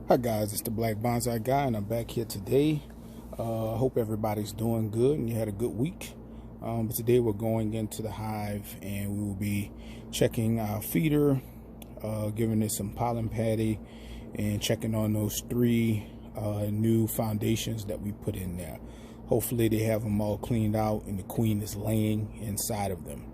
Hi guys, it's the Black Bonsai Guy and I'm back here today. Hope everybody's doing good and you had a good week. But today we're going into the hive and we will be checking our feeder, giving it some pollen patty, and checking on those three new foundations that we put in there. Hopefully they have them all cleaned out and the queen is laying inside of them.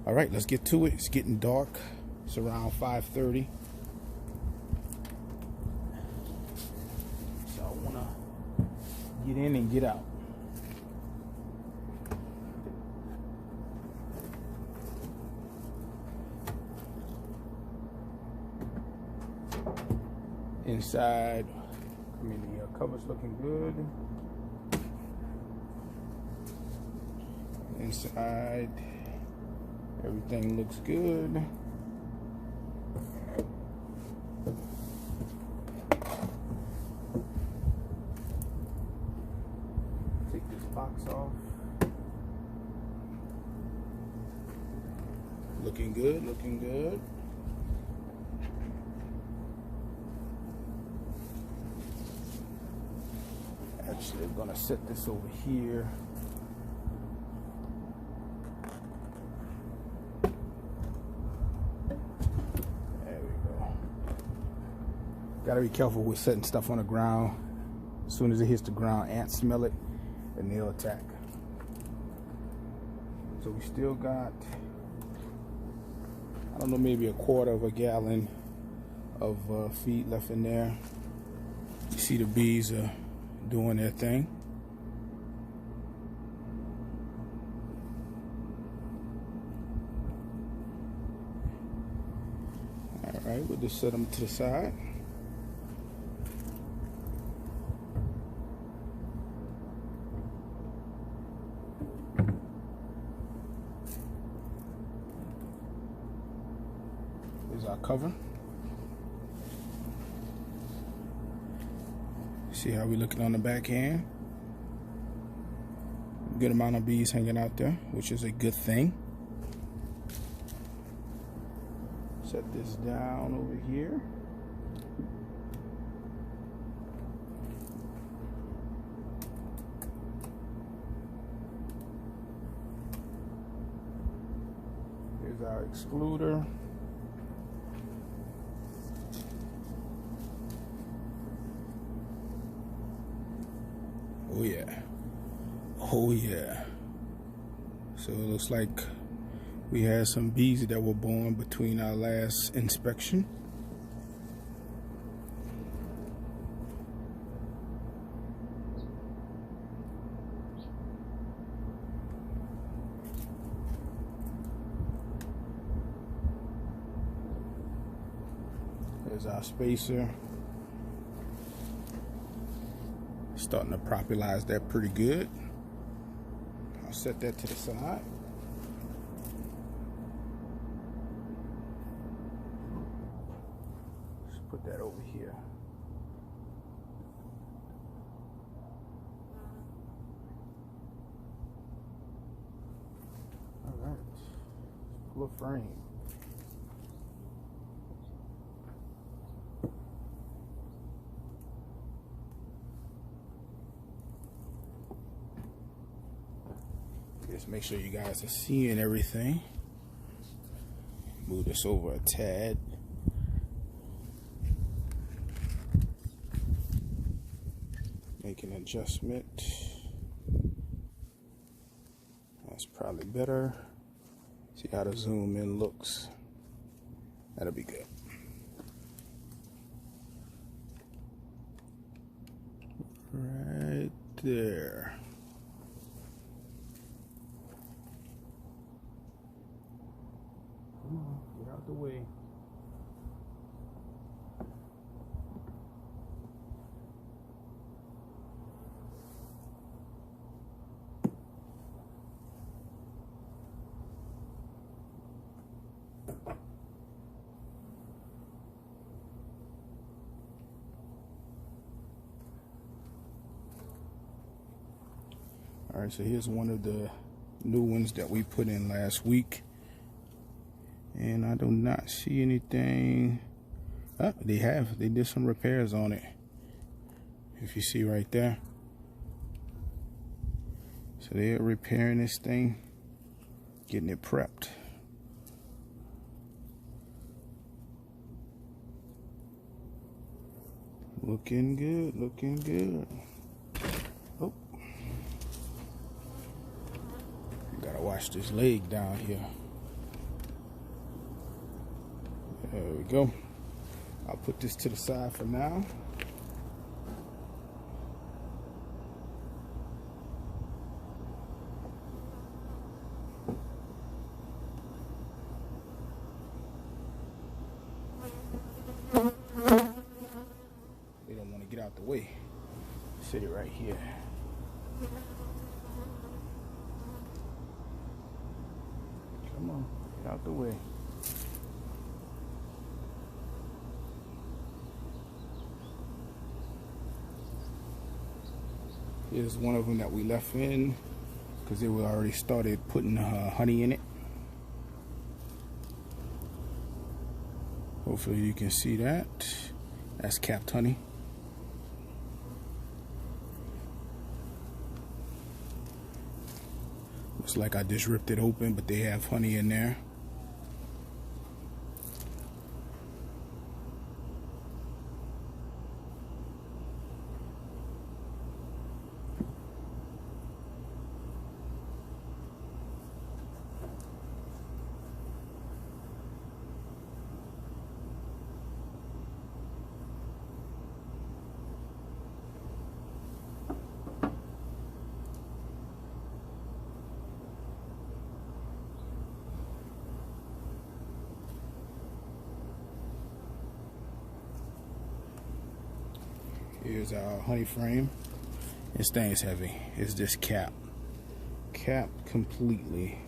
All right, let's get to it. It's getting dark. It's around 5:30. Get in and get out. Inside, the cover's looking good. Inside, everything looks good. Box off. Looking good, looking good. Actually, I'm gonna set this over here. There we go. Gotta be careful with setting stuff on the ground. As soon as it hits the ground, ants smell it and they'll attack. So we still got, I don't know, maybe a quarter of a gallon of feed left in there. You see the bees are doing their thing. All right, we'll just set them to the side. Our cover. See how we looking on the back end? Good amount of bees hanging out there, which is a good thing. Set this down over here. Here's our excluder. Oh yeah, oh yeah. So it looks like we had some bees that were born between our last inspection. There's our spacer. Starting to propulize that pretty good. I'll set that to the side. Let's put that over here. All right, let's pull a frame. Just make sure you guys are seeing everything. Move this over a tad. Make an adjustment. That's probably better. See how the zoom in looks. That'll be good. Right there. Get out the way. All right, so here's one of the new ones that we put in last week. And I do not see anything. They did some repairs on it. if you see right there. So they're repairing this thing, getting it prepped. Looking good, looking good. Oh, gotta watch this leg down here. There we go. I'll put this to the side for now. They don't want to get out the way. Sit it right here. Come on, get out the way. Here's one of them that we left in because they were already started putting honey in it. Hopefully you can see that. That's capped honey. Looks like I just ripped it open, but they have honey in there. Here's our honey frame. This thing is heavy. It's just capped completely.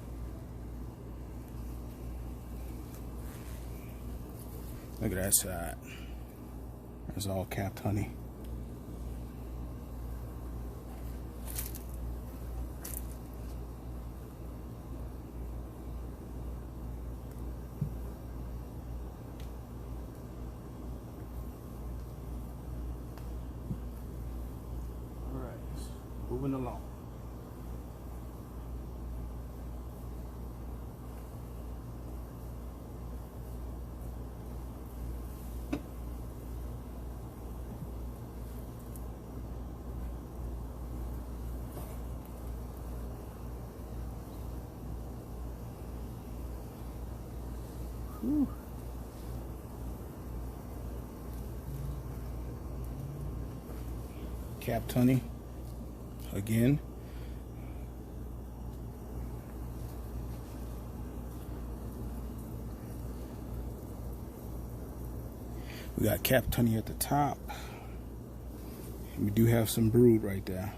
Look at that side. That's all capped honey. Moving along. Whew. Capped honey. Again, we got capped honey at the top. We do have some brood right there.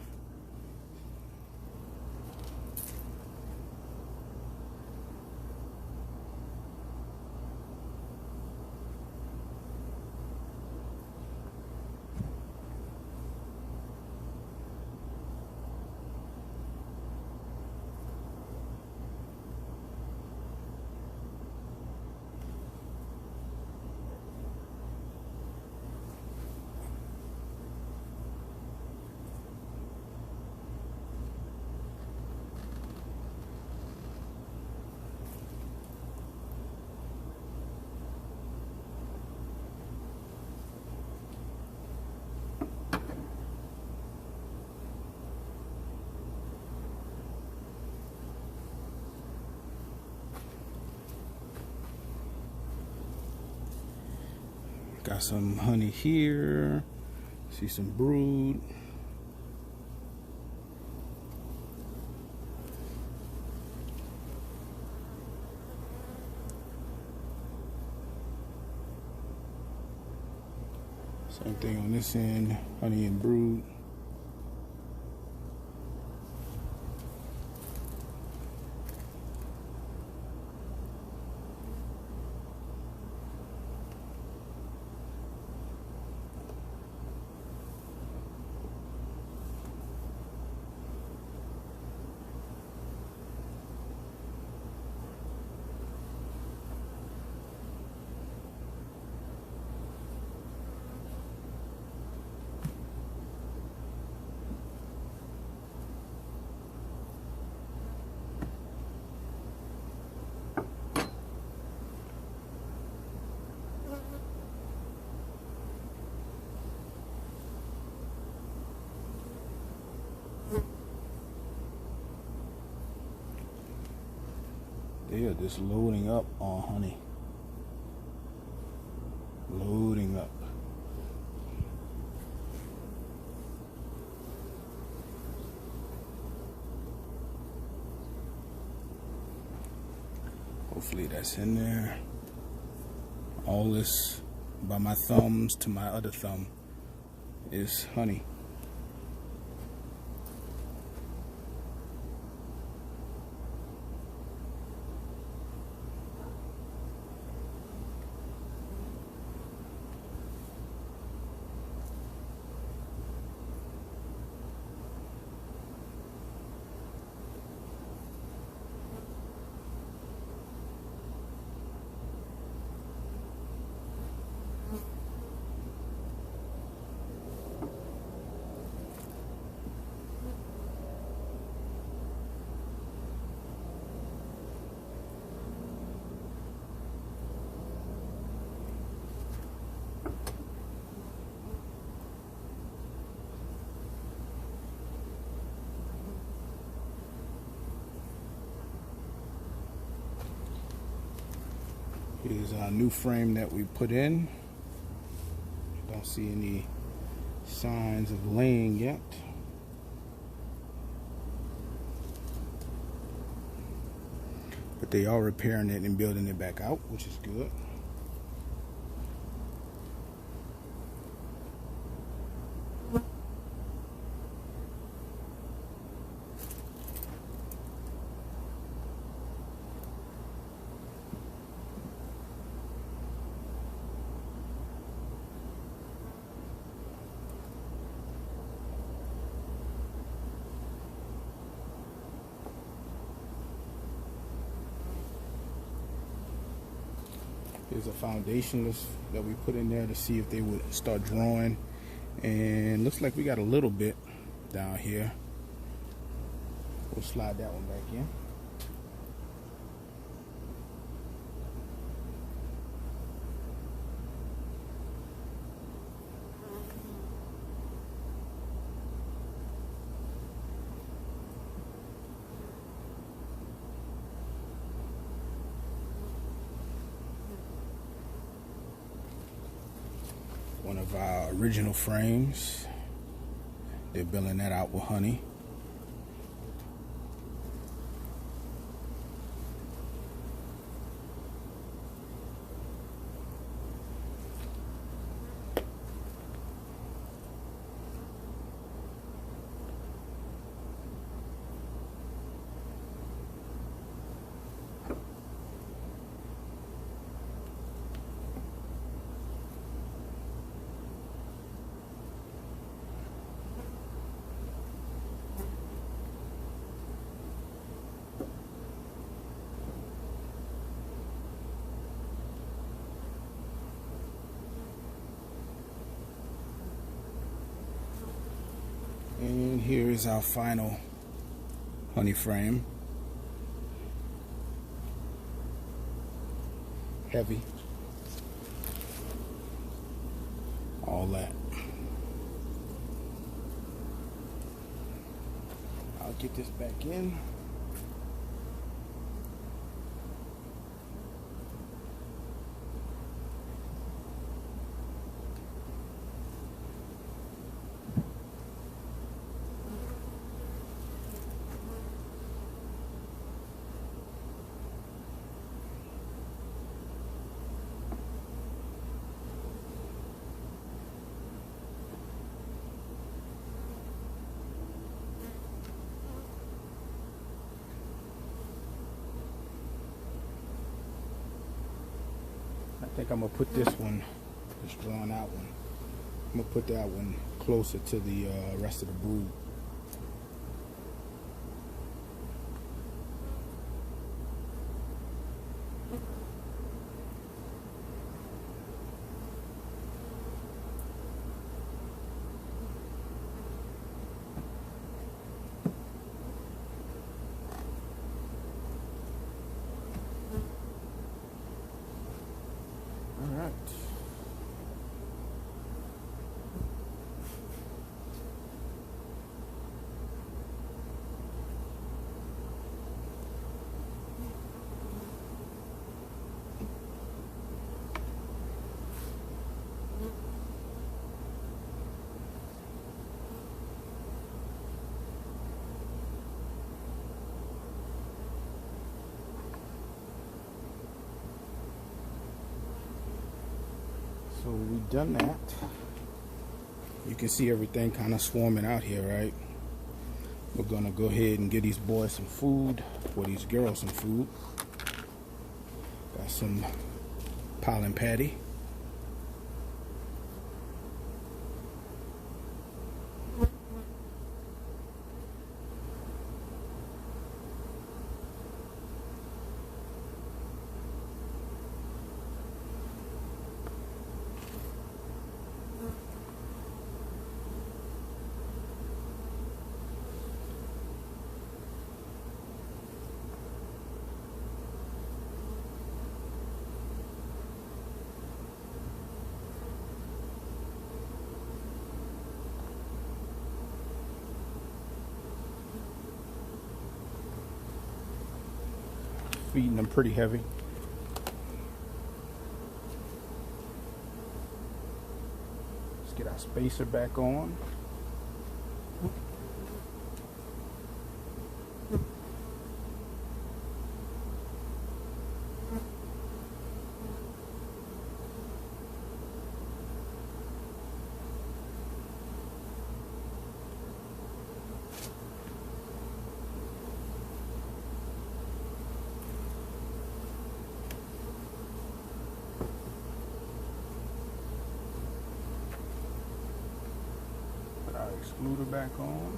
Got some honey here. See some brood. Same thing on this end, honey and brood. at this loading up on honey. Loading up. Hopefully that's in there. All this by my thumbs to my other thumb is honey. Here's our new frame that we put in. Don't see any signs of laying yet. But they are repairing it and building it back out, which is good. Here's a foundation that we put in there to see if they would start drawing, and looks like we got a little bit down here. We'll slide that one back in. One of our original frames. They're building that out with honey. And here is our final honey frame. Heavy. All that. I'll get this back in. I think I'm gonna put this one, this drawn out one, I'm gonna put that one closer to the rest of the brood. So we've done that. You can see everything kind of swarming out here, right? We're gonna go ahead and give these boys some food, or these girls some food. Got some pollen patty. Feeding them pretty heavy. Let's get our spacer back on. Excluder back on.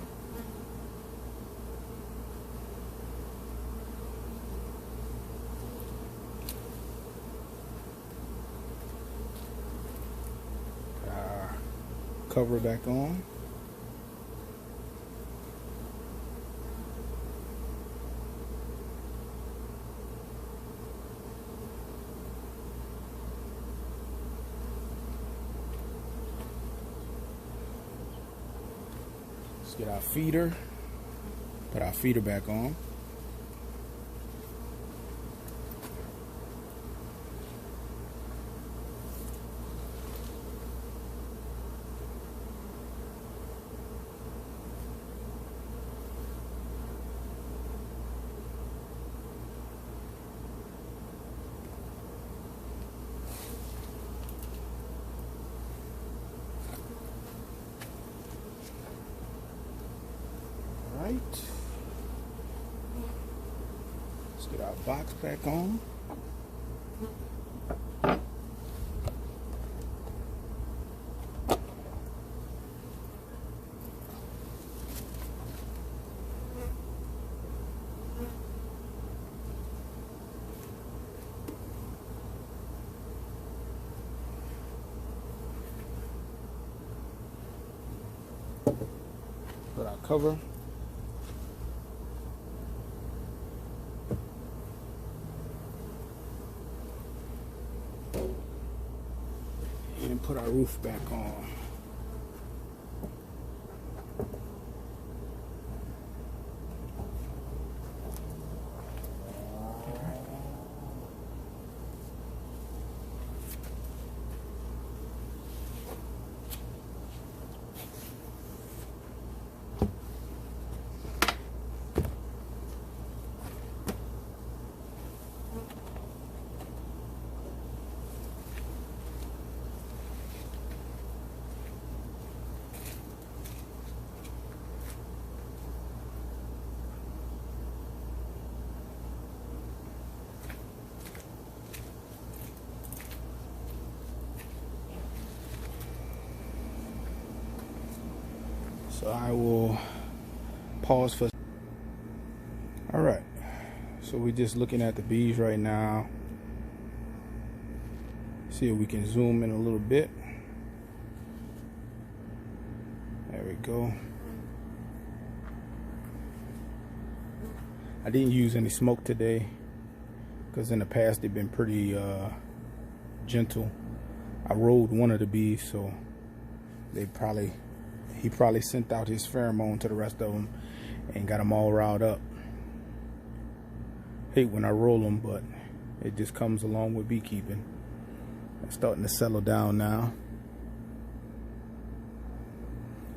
Cover back on. Get our feeder, put our feeder back on. Let's get our box back on. Put our cover. And put our roof back on. So I will pause for. All right, so we're just looking at the bees right now. See if we can zoom in a little bit. There we go. I didn't use any smoke today because in the past they've been pretty gentle. I rolled one of the bees, so he probably sent out his pheromone to the rest of them and got them all riled up. Hate when I roll them, but it just comes along with beekeeping. It's starting to settle down now.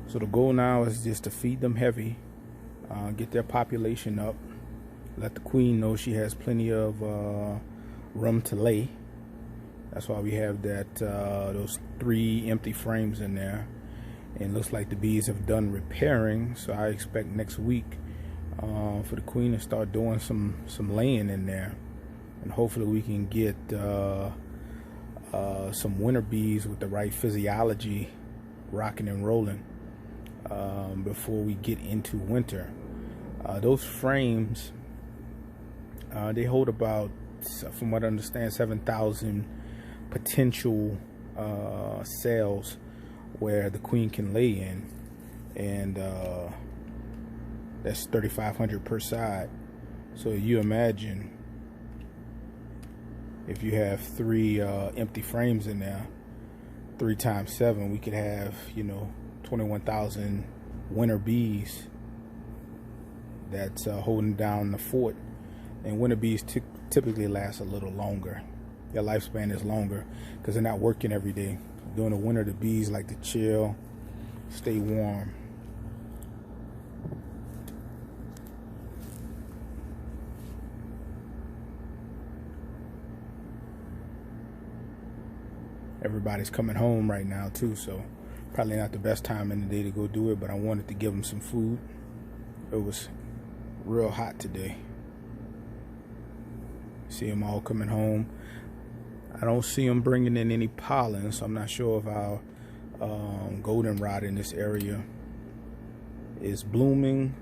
So the goal now is just to feed them heavy, get their population up, let the queen know she has plenty of room to lay, That's why we have that those 3 empty frames in there. And it looks like the bees have done repairing, so I expect next week for the queen to start doing some laying in there, and hopefully we can get some winter bees with the right physiology rocking and rolling before we get into winter. Those frames, they hold about, from what I understand, 7,000 potential cells where the queen can lay in, and that's 3,500 per side. So you imagine if you have 3 empty frames in there, 3 times 7, we could have, 21,000 winter bees that's holding down the fort. And winter bees typically last a little longer. Their lifespan is longer because they're not working every day. During the winter, the bees like to chill, stay warm. Everybody's coming home right now too, so probably not the best time in the day to go do it, but I wanted to give them some food. It was real hot today. See them all coming home. I don't see them bringing in any pollen, so I'm not sure if our goldenrod in this area is blooming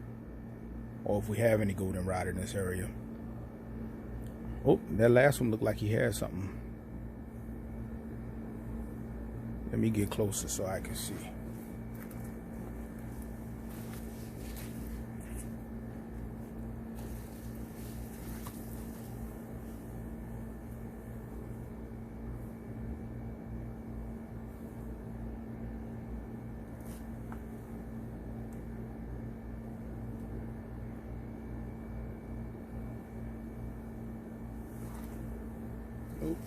or if we have any goldenrod in this area. Oh, that last one looked like he had something. Let me get closer so I can see. Nope.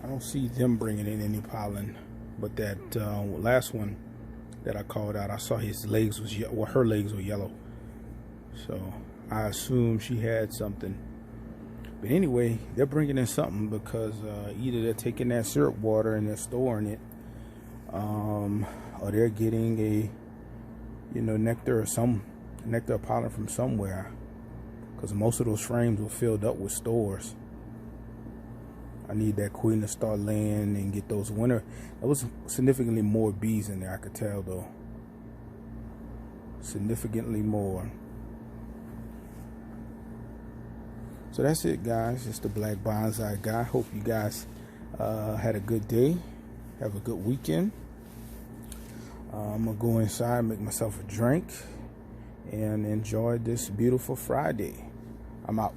I don't see them bringing in any pollen, but that last one that I called out, I saw his legs was her legs were yellow, so I assume she had something. But anyway, they're bringing in something because either they're taking that syrup water and they're storing it, or they're getting a nectar or some nectar or pollen from somewhere, because most of those frames were filled up with stores. I need that queen to start laying and get those winter. There was significantly more bees in there, I could tell though. Significantly more. So that's it, guys. It's the Black Bonsai Guy. Hope you guys had a good day. Have a good weekend. I'm gonna go inside, make myself a drink, and enjoy this beautiful Friday. I'm out.